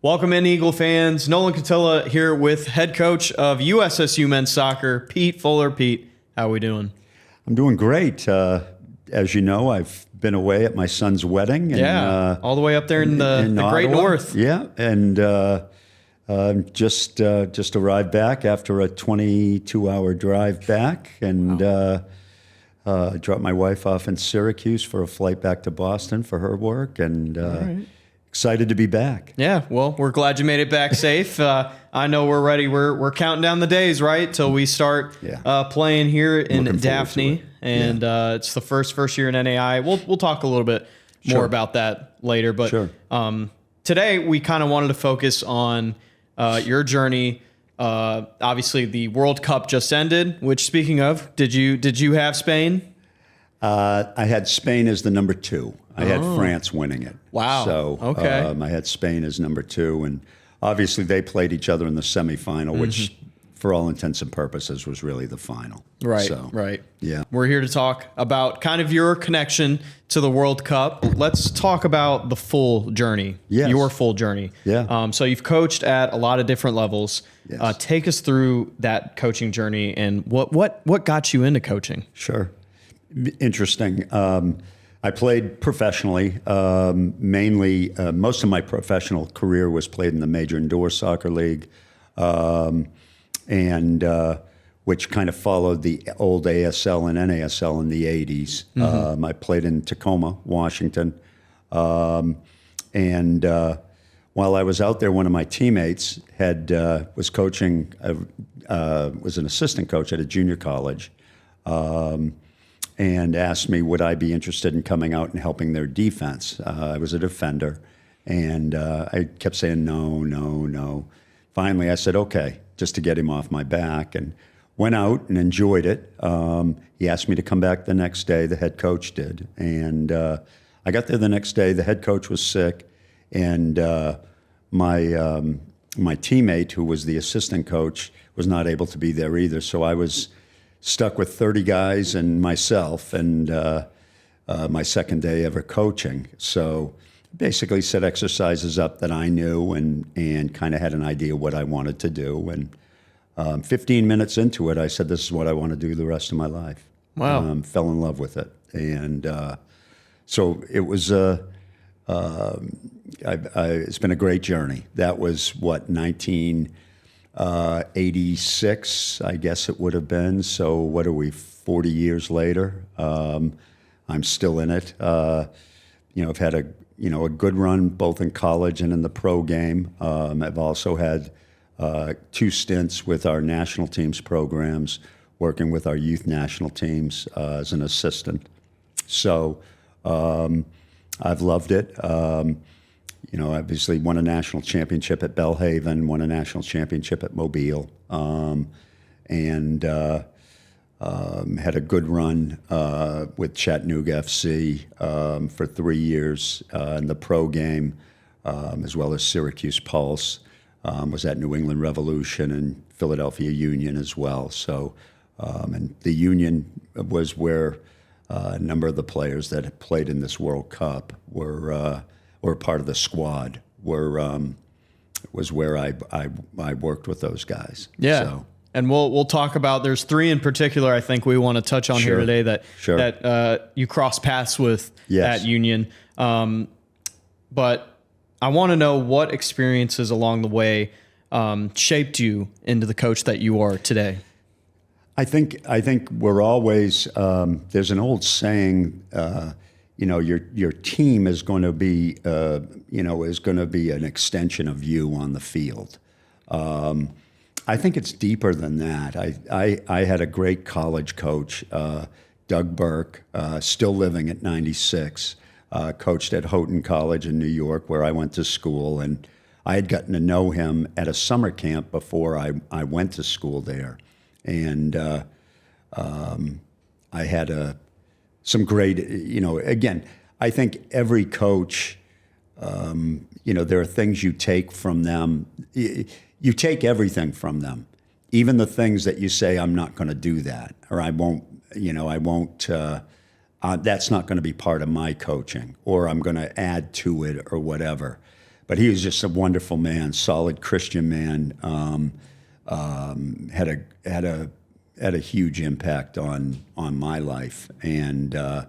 Welcome in, Eagle fans. Nolan Catilla here with head coach of USSU men's soccer, Pete Fuller. Pete, how are we doing? I'm doing great. As you know, I've been away at my son's wedding. And, all the way up there in the Great North. Yeah, and just arrived back after a 22-hour drive back, and dropped my wife off in Syracuse for a flight back to Boston for her work, and excited to be back. Yeah, well, we're glad you made it back safe. I know we're ready. We're counting down the days, right, till we start playing here in Daphne, and it's the first year in NAI. We'll talk a little bit more about that later, but today we kind of wanted to focus on your journey. Obviously, the World Cup just ended. Which, speaking of, did you have Spain? I had Spain as the number 2. I had France winning it. Wow. So I had Spain as number 2, and obviously they played each other in the semifinal, which for all intents and purposes was really the final. Right, so, right. Yeah. We're here to talk about kind of your connection to the World Cup. Let's talk about the full journey, your full journey. Yeah. So you've coached at a lot of different levels. Yes. Take us through that coaching journey and what got you into coaching? Sure. Interesting. I played professionally. Mainly, most of my professional career was played in the Major Indoor Soccer League, and which kind of followed the old ASL and NASL in the 80s. I played in Tacoma, Washington, and while I was out there, one of my teammates was coaching, was an assistant coach at a junior college. And asked me, would I be interested in coming out and helping their defense? I was a defender, and I kept saying no. Finally, I said, okay, just to get him off my back, and went out and enjoyed it. He asked me to come back the next day, the head coach did, and I got there the next day. The head coach was sick, and my teammate, who was the assistant coach, was not able to be there either, so I was stuck with 30 guys and myself, and my second day ever coaching. So basically set exercises up that I knew and kind of had an idea what I wanted to do. And 15 minutes into it, I said, this is what I want to do the rest of my life. Wow. Fell in love with it. And so it was, it's been a great journey. That was, 86, I guess it would have been. So what are we, 40 years later? I'm still in it. I've had a good run both in college and in the pro game. I've also had 2 stints with our national teams programs, working with our youth national teams as an assistant. So I've loved it. Obviously won a national championship at Belhaven, won a national championship at Mobile, and had a good run with Chattanooga FC for 3 years in the pro game, as well as Syracuse Pulse. Was at New England Revolution and Philadelphia Union as well. So, and the Union was where a number of the players that had played in this World Cup were part of the squad. Was where I worked with those guys. Yeah. So. And we'll talk about. There's 3 in particular I think we want to touch on here today that you cross paths with at Union. But I want to know what experiences along the way shaped you into the coach that you are today. I think we're always. There's an old saying. Your team is going to be an extension of you on the field. I think it's deeper than that. I had a great college coach, Doug Burke, still living at 96, coached at Houghton College in New York, where I went to school, and I had gotten to know him at a summer camp before I went to school there, and I had some great, again, I think every coach, there are things you take from them. You take everything from them, even the things that you say, I'm not going to do that, or I won't, that's not going to be part of my coaching, or I'm going to add to it or whatever. but he was just a wonderful man, solid Christian man. Had a huge impact on my life, and then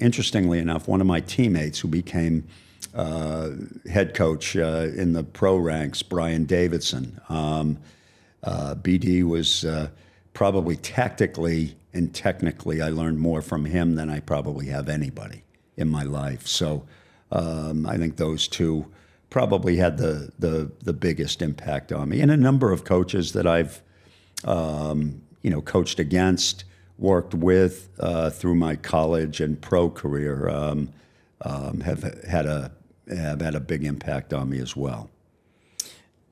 interestingly enough, one of my teammates who became head coach in the pro ranks, Brian Davidson. BD was probably tactically and technically, I learned more from him than I probably have anybody in my life. So I think those two probably had the biggest impact on me. And a number of coaches that I've coached against, worked with through my college and pro career have had a big impact on me as well.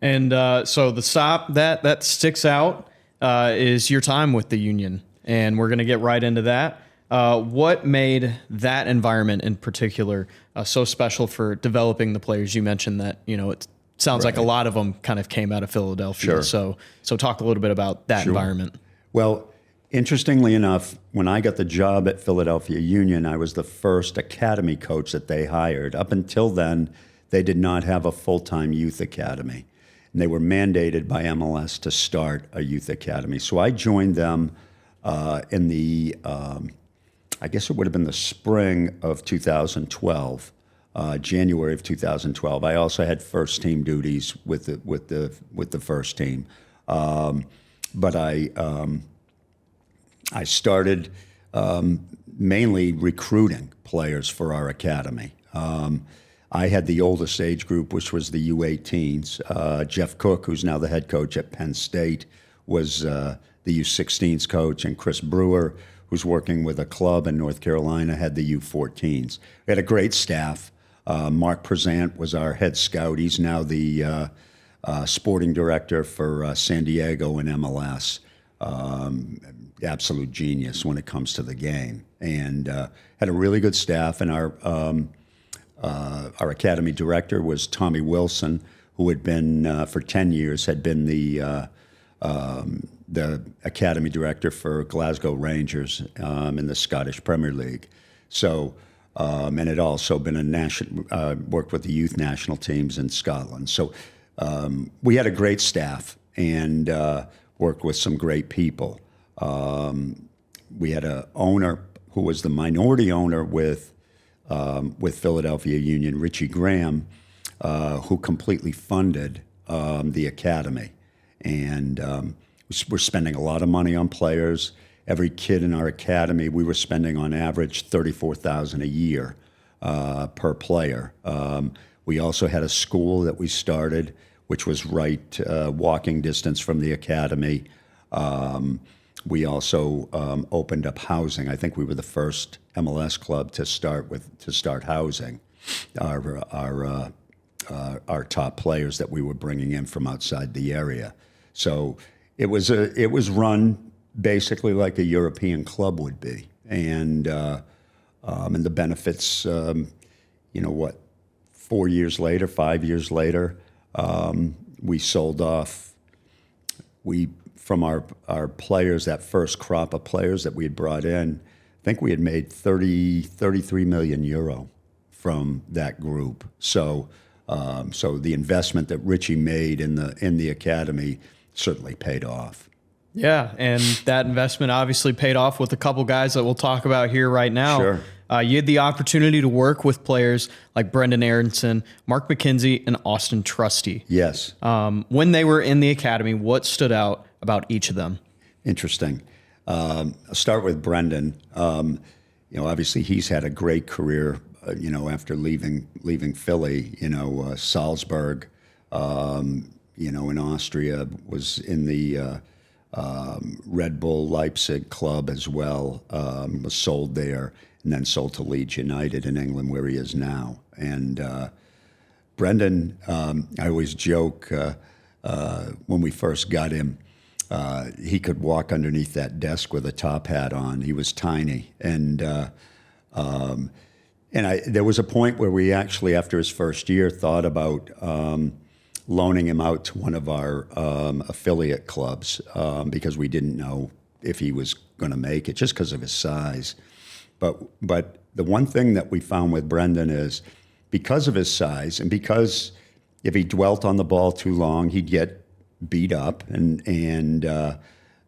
And so the stop that sticks out is your time with the Union, and we're going to get right into that. What made that environment in particular so special for developing the players? You mentioned that, it sounds like a lot of them kind of came out of Philadelphia. Sure. So talk a little bit about that environment. Well, interestingly enough, when I got the job at Philadelphia Union, I was the first academy coach that they hired. Up until then, they did not have a full-time youth academy. And they were mandated by MLS to start a youth academy. So I joined them in the, I guess it would have been the spring of 2012, January of 2012. I also had first team duties with the first team, but I started mainly recruiting players for our academy. I had the oldest age group, which was the U18s. Jeff Cook, who's now the head coach at Penn State, was the U16s coach, and Chris Brewer, who's working with a club in North Carolina, had the U14s. We had a great staff. Mark Prezant was our head scout. He's now the sporting director for San Diego and MLS. Absolute genius when it comes to the game, and had a really good staff. And our academy director was Tommy Wilson, who had been for 10 years had been the academy director for Glasgow Rangers in the Scottish Premier League. So, and had also been worked with the youth national teams in Scotland. So, we had a great staff and worked with some great people. We had an owner who was the minority owner with Philadelphia Union, Richie Graham, who completely funded the academy. And we're spending a lot of money on players. Every kid in our academy, we were spending on average $34,000 a year per player. We also had a school that we started, which was right walking distance from the academy. We also opened up housing. I think we were the first MLS club to start housing our top players that we were bringing in from outside the area. So it was run basically like a European club would be, and the benefits. 5 years later, we sold off. From our players, that first crop of players that we had brought in, I think we had made 33 million euro from that group. So the investment that Richie made in the academy certainly paid off. Yeah, and that investment obviously paid off with a couple guys that we'll talk about here right now. Sure. You had the opportunity to work with players like Brendan Aronson, Mark McKenzie, and Austin Trusty. Yes. When they were in the academy, what stood out about each of them? Interesting. I'll start with Brendan. Obviously he's had a great career. After leaving Philly, Salzburg, in Austria, was in the Red Bull Leipzig club as well. Was sold there, and then sold to Leeds United in England, where he is now. And Brendan, I always joke when we first got him, he could walk underneath that desk with a top hat on. He was tiny, and there was a point where we actually, after his first year, thought about loaning him out to one of our affiliate clubs because we didn't know if he was going to make it, just because of his size. But the one thing that we found with Brendan is, because of his size and because if he dwelt on the ball too long, he'd get beat up. And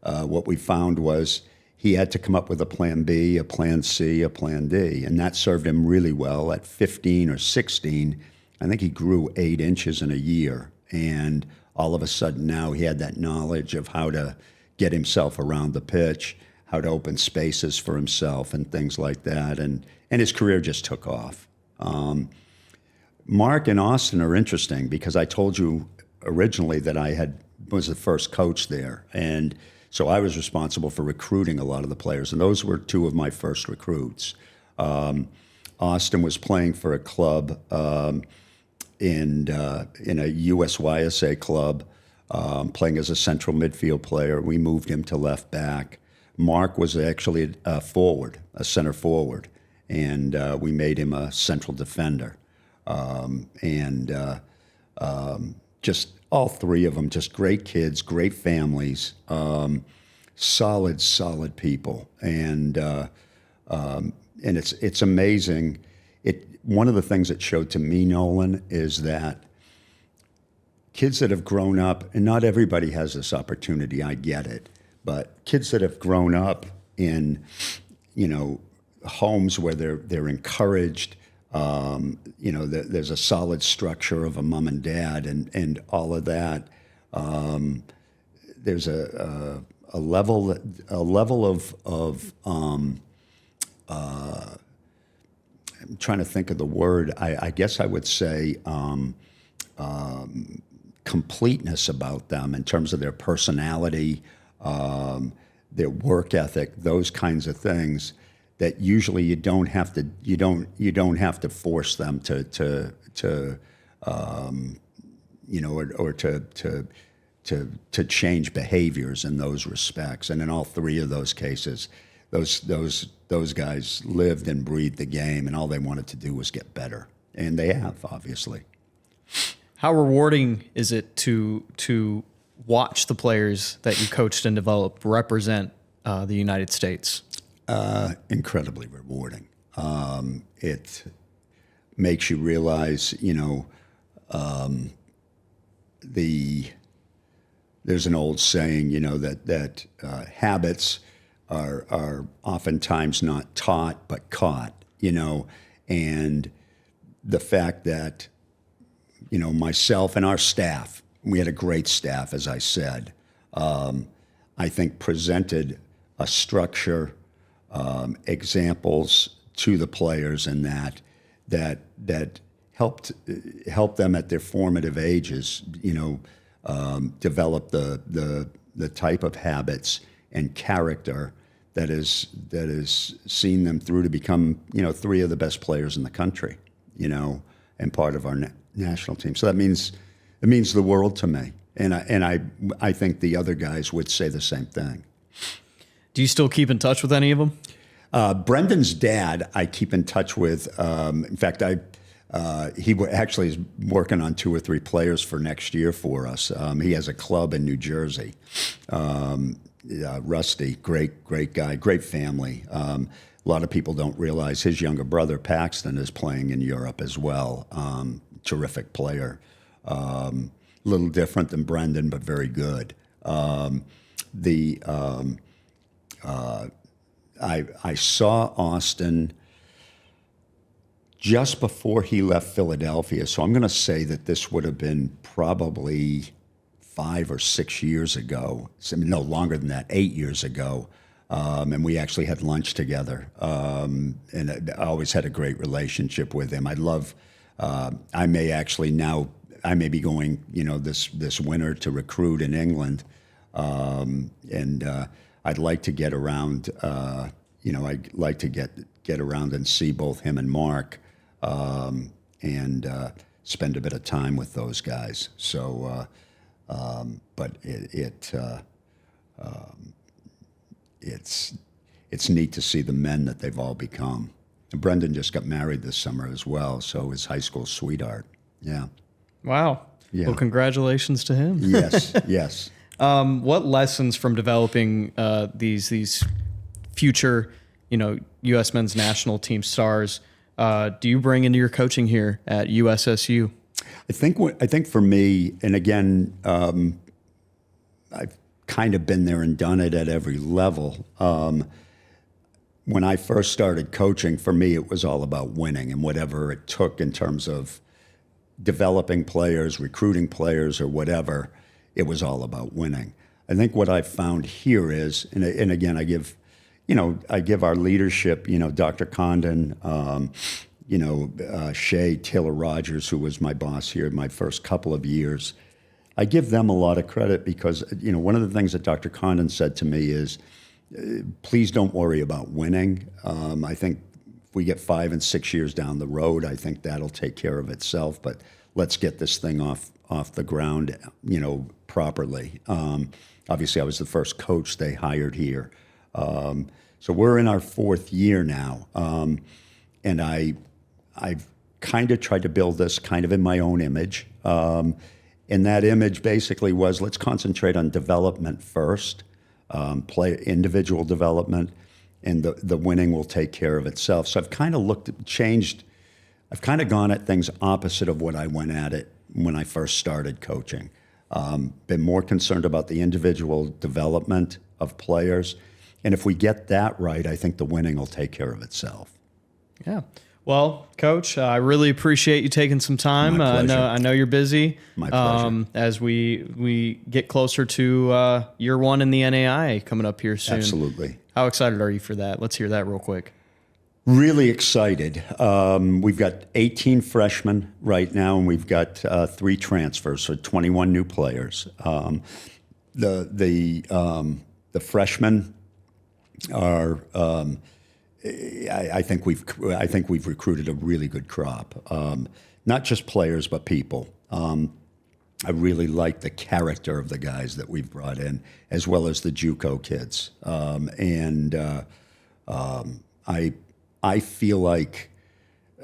what we found was he had to come up with a plan B, a plan C, a plan D. And that served him really well. At 15 or 16, I think he grew 8 inches in a year. And all of a sudden now he had that knowledge of how to get himself around the pitch, how to open spaces for himself and things like that. And his career just took off. Mark and Austin are interesting because I told you originally that I was the first coach there. And so I was responsible for recruiting a lot of the players. And those were 2 of my first recruits. Austin was playing for a club in a USYSA club, playing as a central midfield player. We moved him to left back. Mark was actually a forward, a center forward, and we made him a central defender. Just all 3 of them, just great kids, great families, solid people, and it's amazing. One of the things it showed to me, Nolan, is that kids that have grown up, and not everybody has this opportunity, I get it, but kids that have grown up in, homes where they're encouraged, there's a solid structure of a mom and dad and all of that. There's a level of I'm trying to think of the word. I guess I would say completeness about them in terms of their personality, their work ethic, those kinds of things that usually you don't have to force them to change behaviors in those respects. And in all 3 of those cases, those guys lived and breathed the game, and all they wanted to do was get better, and they have, obviously. How rewarding is it to watch the players that you coached and developed represent the United States? Incredibly rewarding. It makes you realize, there's an old saying, that habits are oftentimes not taught but caught, and the fact that, myself and our staff, we had a great staff, as I said, I think presented a structure, examples to the players in that helped them at their formative ages, develop the type of habits and character that is seen them through to become 3 of the best players in the country, and part of our national team. So it means the world to me, and I think the other guys would say the same thing. Do you still keep in touch with any of them? Brendan's dad, I keep in touch with. In fact, he actually is working on 2 or 3 players for next year for us. He has a club in New Jersey. Rusty, great guy, great family. A lot of people don't realize his younger brother, Paxton, is playing in Europe as well. Terrific player. A little different than Brendan, but very good. I saw Austin just before he left Philadelphia, so I'm going to say that this would have been probably 5 or 6 years ago. No, longer than that, 8 years ago. And we actually had lunch together, and I always had a great relationship with him. I may be going, this winter to recruit in England, and I'd like to get around. I'd like to get around and see both him and Mark, and spend a bit of time with those guys. So, but it's neat to see the men that they've all become. And Brendan just got married this summer as well, so his high school sweetheart. Yeah. Wow. Yeah. Well, congratulations to him. Yes, yes. What lessons from developing these future, U.S. men's national team stars do you bring into your coaching here at USSU? I think for me, and again, I've kind of been there and done it at every level. When I first started coaching, for me, it was all about winning and whatever it took in terms of developing players, recruiting players, or whatever. It was all about winning. I think what I've found here is, and again, I give our leadership, Dr. Condon, Shay, Taylor Rogers, who was my boss here my first couple of years. I give them a lot of credit because, one of the things that Dr. Condon said to me is, please don't worry about winning. I think if we get 5 and 6 years down the road, I think that'll take care of itself. But let's get this thing off the ground, properly. Obviously, I was the first coach they hired here. So we're in our 4th year now. And I've kind of tried to build this kind of in my own image. And that image basically was, let's concentrate on development first. Play individual development, and the winning will take care of itself. So I've kind of changed. I've kind of gone at things opposite of what I went at it when I first started coaching. Been more concerned about the individual development of players, and if we get that right, I think the winning will take care of itself. Yeah. Well, Coach, I really appreciate you taking some time. My pleasure. I know you're busy. My pleasure. As we get closer to year 1 in the NAI coming up here soon. Absolutely. How excited are you for that? Let's hear that real quick. Really excited. We've got 18 freshmen right now, and we've got 3 transfers, so 21 new players. The freshmen are. I think we've recruited a really good crop, not just players but people. I really like the character of the guys that we've brought in, as well as the JUCO kids, I feel like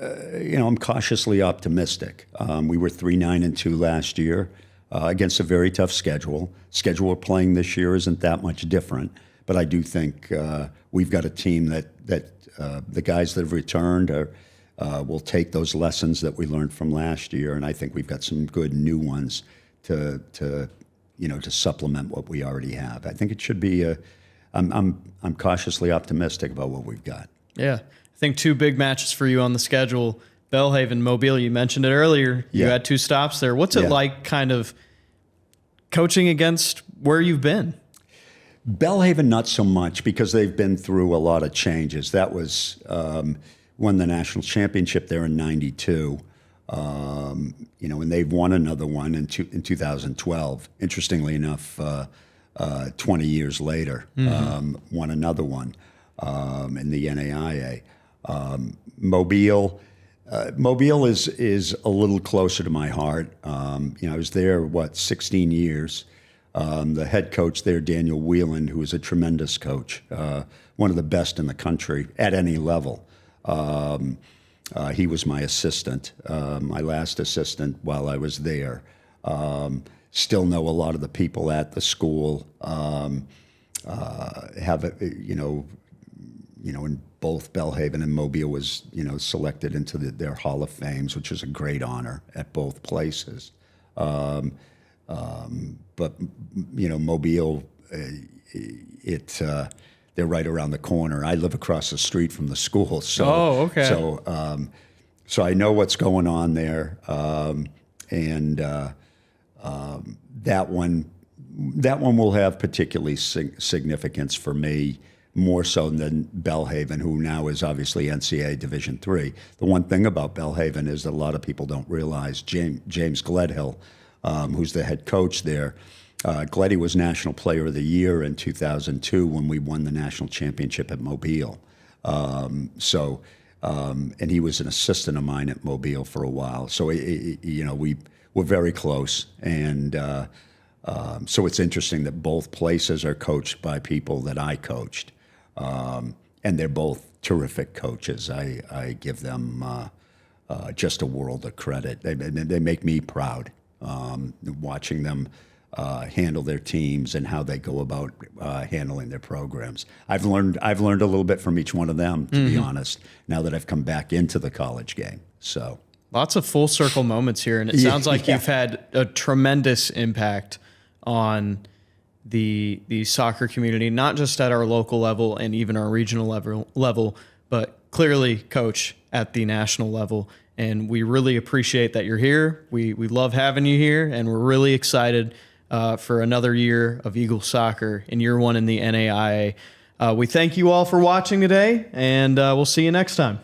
I'm cautiously optimistic. We were 3-9-2 last year against a very tough schedule. Schedule we're playing this year isn't that much different. But I do think we've got a team that the guys that have returned will take those lessons that we learned from last year, and I think we've got some good new ones to supplement what we already have. I think it should be. I'm cautiously optimistic about what we've got. Yeah, I think 2 big matches for you on the schedule: Belhaven, Mobile. You mentioned it earlier. You had 2 stops there. What's it like, kind of coaching against where you've been? Belhaven, not so much, because they've been through a lot of changes. That was won the national championship there in '92, and they've won another one in 2012. Interestingly enough, 20 years later, won another one in the NAIA. Mobile is a little closer to my heart. I was there 16 years. The head coach there, Daniel Whelan, who is a tremendous coach, one of the best in the country at any level. He was my assistant, my last assistant while I was there. Still know a lot of the people at the school. In both Belhaven and Mobile was selected into their Hall of Fames, which is a great honor at both places. But Mobile, they're right around the corner. I live across the street from the school, so okay. So I know what's going on there, that one will have particularly significance for me, more so than Belhaven, who now is obviously NCAA Division III. The one thing about Belhaven is that a lot of people don't realize James Gledhill, who's the head coach there. Gleddy was National Player of the Year in 2002 when we won the national championship at Mobile. And he was an assistant of mine at Mobile for a while. So, we were very close. And so it's interesting that both places are coached by people that I coached. And they're both terrific coaches. I give them just a world of credit. They make me proud. Watching them handle their teams and how they go about handling their programs. I've learned a little bit from each one of them, to be honest, now that I've come back into the college game. So lots of full circle moments here, and it sounds like you've had a tremendous impact on the soccer community, not just at our local level and even our regional level, but clearly, Coach, at the national level. And we really appreciate that you're here. We love having you here, and we're really excited for another year of Eagle soccer in year one in the NAIA. We thank you all for watching today, and we'll see you next time.